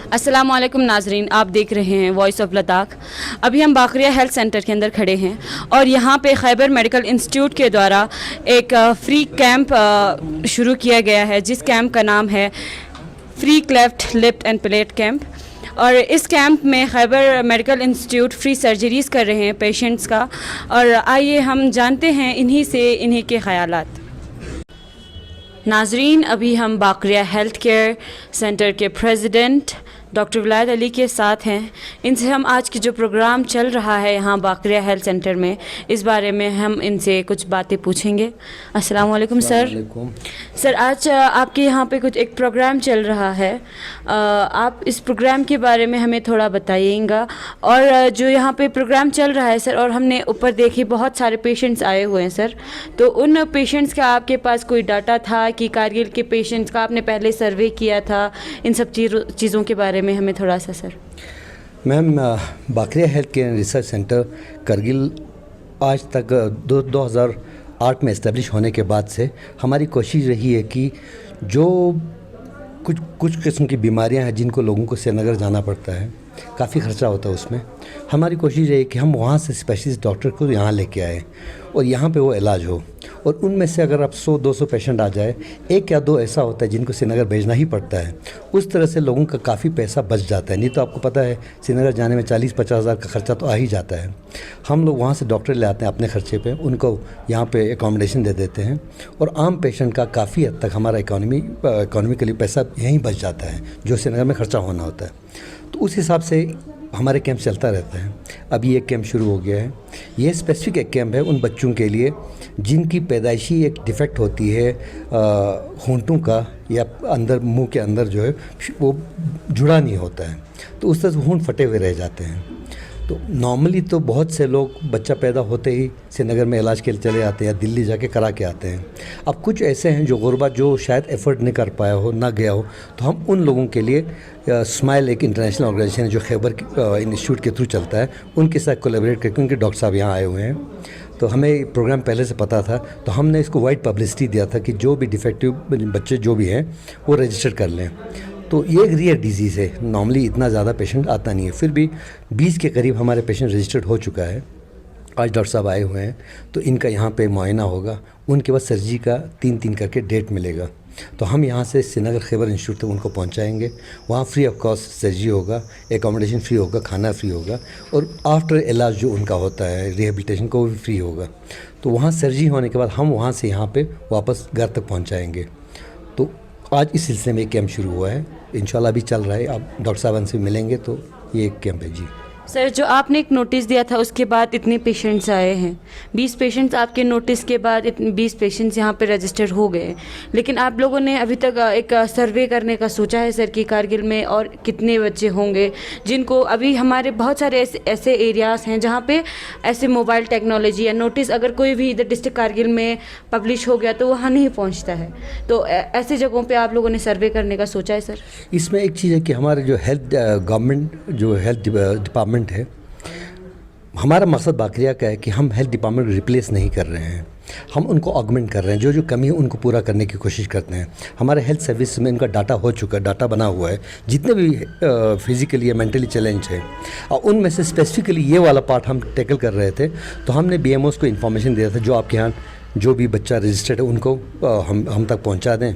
अस्सलाम वालेकुम नाजरीन, आप देख रहे हैं वॉइस ऑफ लद्दाख। अभी हम बाकरिया हेल्थ सेंटर के अंदर खड़े हैं और यहाँ पे खैबर मेडिकल इंस्टीट्यूट के द्वारा एक फ्री कैंप शुरू किया गया है, जिस कैंप का नाम है free cleft lip end plate camp. और इस कैंप में Khyber medical institute free surgeries कर रहे हैं पेशेंट्स का। और आइए हम जानते हैं इन्हीं से इन्हीं के ख़यालात। नाजरीन, अभी हम बाकरिया हेल्थ केयर सेंटर के प्रेसिडेंट डॉक्टर विलायत अली के साथ हैं। इनसे हम आज की जो प्रोग्राम चल रहा है यहाँ बाकरिया हेल्थ सेंटर में, इस बारे में हम इनसे कुछ बातें पूछेंगे। अस्सलाम वालेकुम सर। सर, आज आपके यहाँ पे कुछ एक प्रोग्राम चल रहा है, आप इस प्रोग्राम के बारे में हमें थोड़ा बताइएगा। और जो यहाँ पे प्रोग्राम चल रहा है सर, और हमने ऊपर देखी बहुत सारे पेशेंट्स आए हुए हैं सर, तो उन पेशेंट्स का आपके पास कोई डाटा था कि कारगिल के पेशेंट्स का आपने पहले सर्वे किया था? इन सब चीज़ों के बारे में हमें थोड़ा सा sir. Ma'am, Bakaria health care research centre Kargil आज तक 2008 में इस्टेब्लिश होने के बाद से हमारी कोशिश रही है कि जो कुछ किस्म की बीमारियां हैं जिनको लोगों को श्रीनगर जाना पड़ता है, काफ़ी ख़र्चा होता है उसमें, हमारी कोशिश रही कि हम वहाँ से स्पेशलिस्ट डॉक्टर को यहाँ लेके आए और यहाँ पे वो इलाज हो। और उनमें से अगर आप 100-200 पेशेंट आ जाए, एक या दो ऐसा होता है जिनको श्रीनगर भेजना ही पड़ता है। उस तरह से लोगों का काफ़ी पैसा बच जाता है। नहीं तो आपको पता है श्रीनगर जाने में 40-50 हज़ार का ख़र्चा तो आ ही जाता है। हम लोग वहाँ से डॉक्टर ले आते हैं अपने ख़र्चे पे, उनको यहाँ पे एकोमोडेशन दे देते हैं और आम पेशेंट का काफ़ी हद तक हमारा इकोनॉमिकली पैसा यहीं बच जाता है जो श्रीनगर में ख़र्चा होना होता है। तो उस हिसाब से हमारे कैंप चलता रहता है। अभी एक कैंप शुरू हो गया है। ये स्पेसिफिक एक कैंप है उन बच्चों के लिए जिनकी पैदाइशी एक डिफ़ेक्ट होती है होंठों का, या अंदर मुंह के अंदर जो है वो जुड़ा नहीं होता है, तो उस तरह से होंठ फटे हुए रह जाते हैं। तो नॉर्मली तो बहुत से लोग बच्चा पैदा होते ही श्रीनगर में इलाज के लिए चले आते हैं या दिल्ली जाके करा के आते हैं। अब कुछ ऐसे हैं जो गुरबा, जो शायद एफर्ट नहीं कर पाया हो, ना गया हो, तो हम उन लोगों के लिए स्माइल एक इंटरनेशनल ऑर्गेनाइजेशन है जो खैबर इंस्टीट्यूट के थ्रू चलता है, उनके साथ कोलैबोरेट करके, उनके डॉक्टर साहब यहाँ आए हुए हैं। तो हमें प्रोग्राम पहले से पता था, तो हमने इसको वाइड पब्लिसिटी दिया था कि जो भी डिफेक्टिव बच्चे जो भी हैं वो रजिस्टर कर लें। तो ये एक रियर डिजीज़ है, नॉर्मली इतना ज़्यादा पेशेंट आता नहीं है, फिर भी 20 के करीब हमारे पेशेंट रजिस्टर्ड हो चुका है। आज डॉक्टर साहब आए हुए हैं, तो इनका यहाँ पे मुआयना होगा, उनके बाद सर्जरी का 3-3 करके डेट मिलेगा। तो हम यहाँ से श्रीनगर खैबर इंस्टीट्यूट तक उनको पहुँचाएँगे। वहाँ फ्री ऑफ कॉस्ट सर्जरी होगा, एकोमोडेशन फ्री होगा, खाना फ्री होगा, और आफ्टर इलाज जो उनका होता है रिहेबिलिटेशन को भी फ्री होगा। तो वहाँ सर्जरी होने के बाद हम वहाँ से यहाँ पे वापस घर तक पहुँचाएँगे। तो आज इस सिलसिले में एक कैंप शुरू हुआ है, इंशाल्लाह अभी चल रहा है। आप डॉक्टर साहब से मिलेंगे तो ये एक कैंप है जी। सर, जो आपने एक नोटिस दिया था उसके बाद इतने पेशेंट्स आए हैं, 20 पेशेंट्स आपके नोटिस के बाद 20 पेशेंट्स यहाँ पे रजिस्टर हो गए, लेकिन आप लोगों ने अभी तक एक सर्वे करने का सोचा है सर कि कारगिल में और कितने बच्चे होंगे जिनको अभी, हमारे बहुत सारे ऐसे एरियाज़ हैं जहाँ पे ऐसे मोबाइल टेक्नोलॉजी या नोटिस अगर कोई भी इधर डिस्ट्रिक्ट कारगिल में पब्लिश हो गया तो वहाँ नहीं पहुँचता है, तो ऐसे जगहों पर आप लोगों ने सर्वे करने का सोचा है सर? इसमें एक चीज़ है कि हमारे जो हेल्थ गवर्नमेंट जो हेल्थ डिपार्टमेंट है, हमारा मकसद बाकरिया का है कि हम हेल्थ डिपार्टमेंट रिप्लेस नहीं कर रहे हैं, हम उनको ऑगमेंट कर रहे हैं। जो कमी है उनको पूरा करने की कोशिश करते हैं। हमारे हेल्थ सर्विस में इनका डाटा हो चुका है, डाटा बना हुआ है, जितने भी फिज़िकली या मेंटली चैलेंज है, और उनमें से स्पेसिफिकली ये वाला पार्ट हम टैकल कर रहे थे। तो हमने BMOs को इन्फॉर्मेशन दिया था, जो आपके यहाँ जो भी बच्चा रजिस्टर्ड है उनको हम तक पहुंचा दें।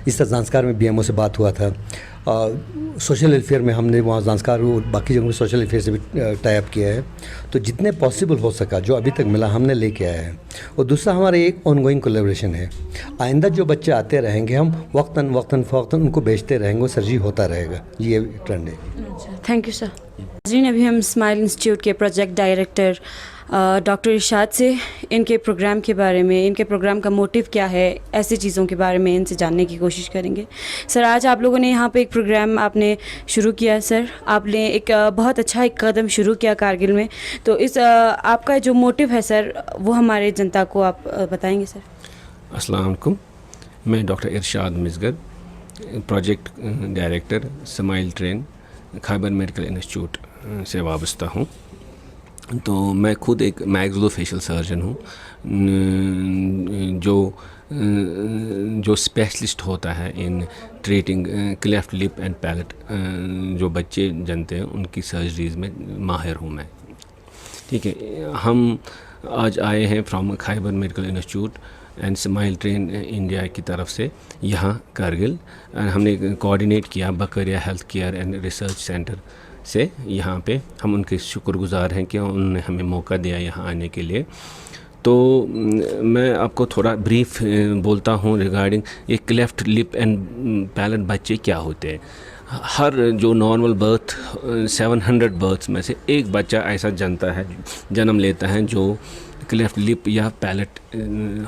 इस तरह जानकार में BMO से बात हुआ था। सोशल वेलफेयर में हमने वहाँ जानकार और बाकी जगहों में सोशल वेलफेयर से भी टाई अप किया है। तो जितने पॉसिबल हो सका जो अभी तक मिला हमने लेके आया है। और दूसरा हमारा एक ऑनगोइंग कोलैबोरेशन है। आइंदा जो बच्चे आते रहेंगे हम वक्तन फ़ौक्तन उनको भेजते रहेंगे, सर्जरी होता रहेगा। ये ट्रेंड है। Thank you sir. जी, अभी हम स्माइल इंस्टीट्यूट के प्रोजेक्ट डायरेक्टर डॉक्टर इरशाद से इनके प्रोग्राम के बारे में, इनके प्रोग्राम का मोटिव क्या है, ऐसी चीज़ों के बारे में इनसे जानने की कोशिश करेंगे। सर, आज आप लोगों ने यहाँ पे एक प्रोग्राम आपने शुरू किया है सर, आपने एक बहुत अच्छा एक कदम शुरू किया कारगिल में, तो इस आपका जो मोटिव है सर वो हमारे जनता को आप बताएंगे सर? अस्सलाम वालेकुम, मैं doctor Irshad Misgad, project director smile train Khyber medical institute से वाबस्ता हूँ। तो मैं खुद एक मैक्सिलोफेशियल सर्जन हूँ जो जो स्पेशलिस्ट होता है in treating cleft lip and palate जो बच्चे जनते हैं उनकी सर्जरीज़ में माहिर हूँ मैं। ठीक है, हम आज आए हैं from Khyber medical institute and smile train India की तरफ से यहाँ कारगिल। हमने कोऑर्डिनेट किया बकरिया health care and research centre से। यहाँ पे हम उनके शुक्रगुजार हैं कि उन्होंने हमें मौका दिया यहाँ आने के लिए। तो मैं आपको थोड़ा ब्रीफ बोलता हूँ रिगार्डिंग ये क्लेफ्ट लिप एंड पैलेट बच्चे क्या होते हैं। हर जो नॉर्मल बर्थ 700 बर्थ्स में से एक बच्चा ऐसा जन्म लेता है जो क्लेफ्ट लिप या पैलेट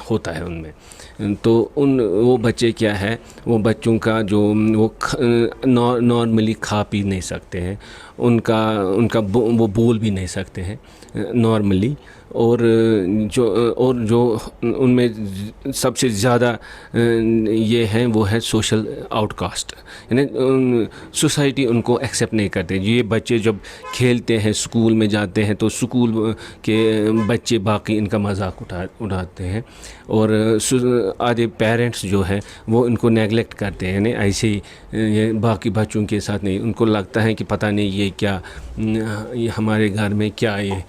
होता है उनमें। तो वो बच्चे क्या है, वो बच्चों का जो वो नॉर्मली खा पी नहीं सकते हैं, उनका वो बोल भी नहीं सकते हैं नॉर्मली। और जो उनमें सबसे ज़्यादा ये हैं वो है सोशल आउटकास्ट, यानी सोसाइटी उनको एक्सेप्ट नहीं करते। ये बच्चे जब खेलते हैं स्कूल में जाते हैं तो स्कूल के बच्चे बाकी इनका मजाक उड़ाते हैं और आधे पेरेंट्स जो है वो इनको नेगलेक्ट करते हैं, यानी ऐसे ही ये बाकी बच्चों के साथ नहीं। उनको लगता है कि पता नहीं ये क्या, ये हमारे घर में क्या ये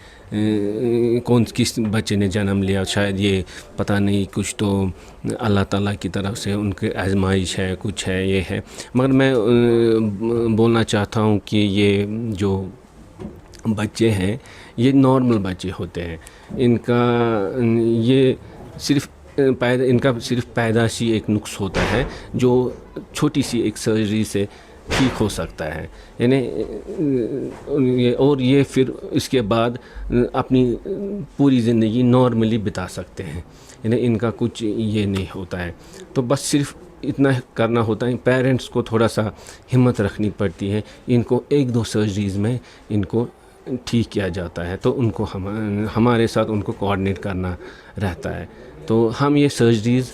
किस बच्चे ने जन्म लिया, शायद ये पता नहीं कुछ तो अल्लाह ताला की तरफ से उनके आजमाइश है, कुछ है, ये है। मगर मैं बोलना चाहता हूँ कि ये जो बच्चे हैं ये नॉर्मल बच्चे होते हैं। इनका सिर्फ पैदाशी एक नुक्स होता है जो छोटी सी एक सर्जरी से ठीक हो सकता है, यानी और ये फिर इसके बाद अपनी पूरी ज़िंदगी नॉर्मली बिता सकते हैं, यानी इनका कुछ ये नहीं होता है। तो बस सिर्फ इतना करना होता है। पेरेंट्स को थोड़ा सा हिम्मत रखनी पड़ती है, इनको 1-2 सर्जरीज़ में इनको ठीक किया जाता है। तो उनको हमारे साथ उनको कोऑर्डिनेट करना रहता है। तो हम ये सर्जरीज़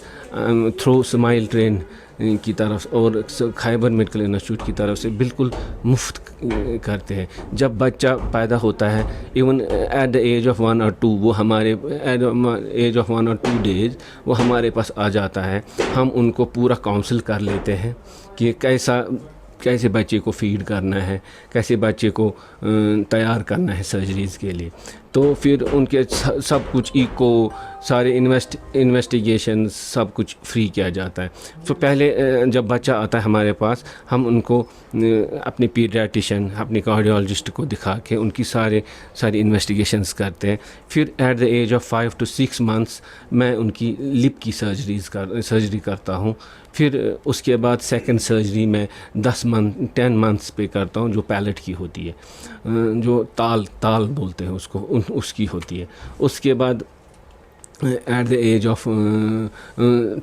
थ्रू स्माइल ट्रेन की तरफ और खैबर मेडिकल इंस्टीट्यूट की तरफ से बिल्कुल मुफ्त करते हैं। जब बच्चा पैदा होता है even at the age of 1 और 2 वो हमारे एज ऑफ 1 और 2 डेज वो हमारे पास आ जाता है। हम उनको पूरा काउंसिल कर लेते हैं कि कैसे बच्चे को फीड करना है, कैसे बच्चे को तैयार करना है सर्जरीज़ के लिए। तो फिर उनके सब कुछ इको सारे इन्वेस्टिगेशन सब कुछ फ्री किया जाता है। तो पहले जब बच्चा आता है हमारे पास हम उनको अपने पीडियाट्रिशियन अपने कार्डियोलॉजिस्ट को दिखा के उनकी सारी इन्वेस्टिगेशंस करते हैं। फिर at the age of 5 to 6 months मैं उनकी लिप की सर्जरी करता हूँ। फिर उसके बाद सेकंड सर्जरी मैं 10 months पे करता हूँ जो पैलेट की होती है, जो ताल बोलते हैं उसकी होती है। उसके बाद at the age of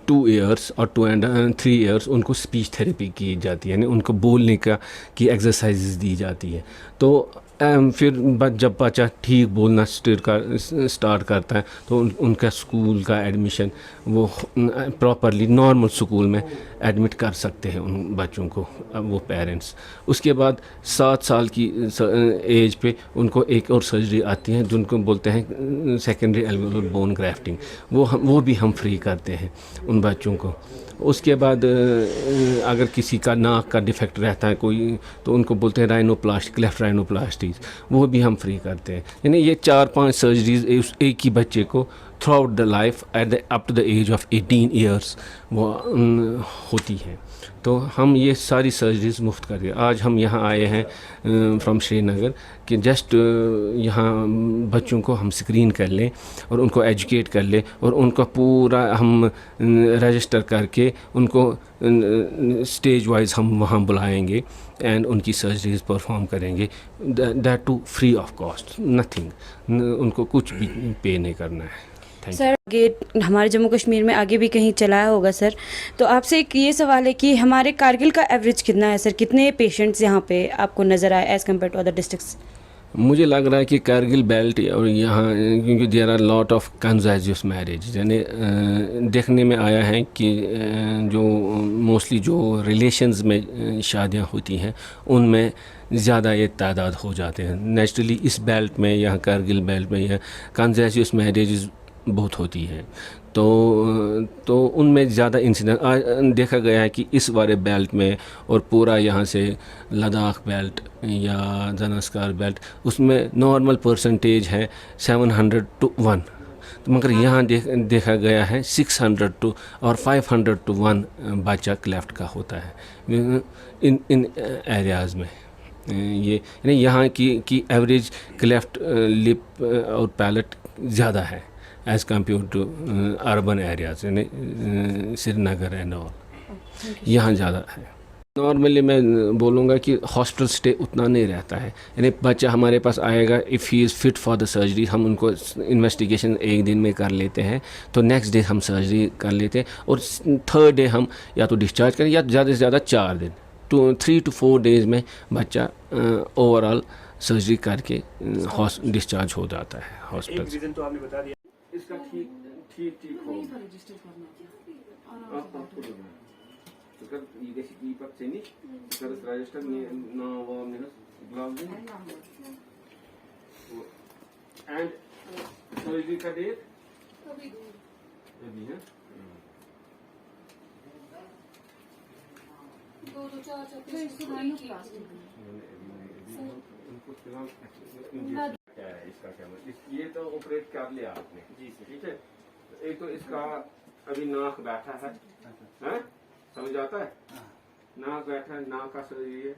2 years और 2 and 3 years उनको स्पीच थेरेपी की जाती है, यानी उनको बोलने की एक्सरसाइजेज दी जाती है। तो फिर जब बच्चा ठीक बोलना स्टार्ट करता है तो उनका स्कूल का एडमिशन वो प्रॉपरली नॉर्मल स्कूल में एडमिट कर सकते हैं उन बच्चों को वो पेरेंट्स। उसके बाद 7 साल की एज पे उनको एक और सर्जरी आती है जिनको बोलते हैं सेकेंडरी एल्वियोलर बोन ग्राफ्टिंग, वो भी हम फ्री करते हैं उन बच्चों को। उसके बाद अगर किसी का नाक का डिफेक्ट रहता है कोई तो उनको बोलते हैं राइनोप्लास्टी, क्लेफ्ट राइनोप्लास्टीज, वो भी हम फ्री करते हैं। यानी ये 4-5 सर्जरीज एक ही बच्चे को throughout the life up to the age of 18 years वो होती हैं। तो हम ये सारी सर्जरीज मुफ्त कर दिए। आज हम यहाँ आए हैं फ्रॉम श्रीनगर कि जस्ट यहाँ बच्चों को हम स्क्रीन कर लें और उनको एजुकेट कर लें और उनका पूरा हम रजिस्टर करके उनको स्टेज वाइज हम वहाँ बुलाएंगे एंड उनकी सर्जरीज परफॉर्म करेंगे, that too free of cost, nothing, उनको कुछ भी पे नहीं करना है। सर आगे हमारे जम्मू कश्मीर में आगे भी कहीं चलाया होगा सर, तो आपसे एक ये सवाल है कि हमारे कारगिल का एवरेज कितना है सर, कितने पेशेंट्स यहाँ पे आपको नज़र आए as compare to other districts? मुझे लग रहा है कि कारगिल बेल्ट और यहाँ क्योंकि देयर आर लॉट ऑफ कंसेजुअस मैरिज, यानी देखने में आया है कि जो मोस्टली जो रिलेशंस में शादियाँ होती हैं उनमें ज़्यादा ये तादाद हो जाते हैं। नेचुरली इस बेल्ट में यहाँ कारगिल बेल्ट में यह कंसेजुअस मैरिज बहुत होती है। तो उनमें ज़्यादा इंसिडेंट देखा गया है कि इस वाले बेल्ट में और पूरा यहाँ से लद्दाख बेल्ट या ज़नास्कार बेल्ट उसमें नॉर्मल परसेंटेज है 700 to 1, तो मगर यहाँ देखा गया है 600 to और 500 to 1 बच्चा क्लेफ्ट का होता है इन एरियाज़ में। ये यानी यहाँ की एवरेज क्लेफ्ट लिप और पैलेट ज़्यादा है as compare to urban areas, यानी श्रीनगर एंड ऑल, यहाँ ज़्यादा है। नॉर्मली मैं बोलूँगा कि हॉस्पिटल स्टे उतना नहीं रहता है, यानी बच्चा हमारे पास आएगा, if he is fit for the surgery हम उनको इन्वेस्टिगेशन एक दिन में कर लेते हैं, तो नेक्स्ट डे हम सर्जरी कर लेते हैं और थर्ड डे हम या तो डिस्चार्ज करें या ज़्यादा से ज़्यादा 4 दिन 3 to 4 डेज़ में बच्चा ओवरऑल सर्जरी करके डिस्चार्ज हो जाता है हॉस्पिटल से। रीजन तो आपने बता दिया। इसका ठीक हो ये गई ई पक चेनी कर रजिस्टर नाम वाम नेस ग्लव्स एंड सर्जरी का डेट अभी है 2-4 क्या है इसका क्या मतलब, ये तो ऑपरेट कर लिया आपने जी सर, ठीक है। एक तो इसका अभी नाक बैठा है, हैं समझ आता है, नाक बैठा है, नाक का सर्जरी है,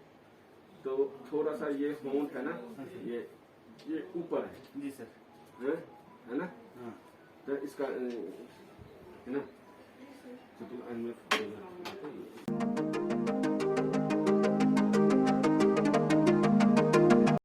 तो थोड़ा सा ये होंठ है ना, ये ऊपर है जी सर, है ना, तो इसका है ना, तो तुम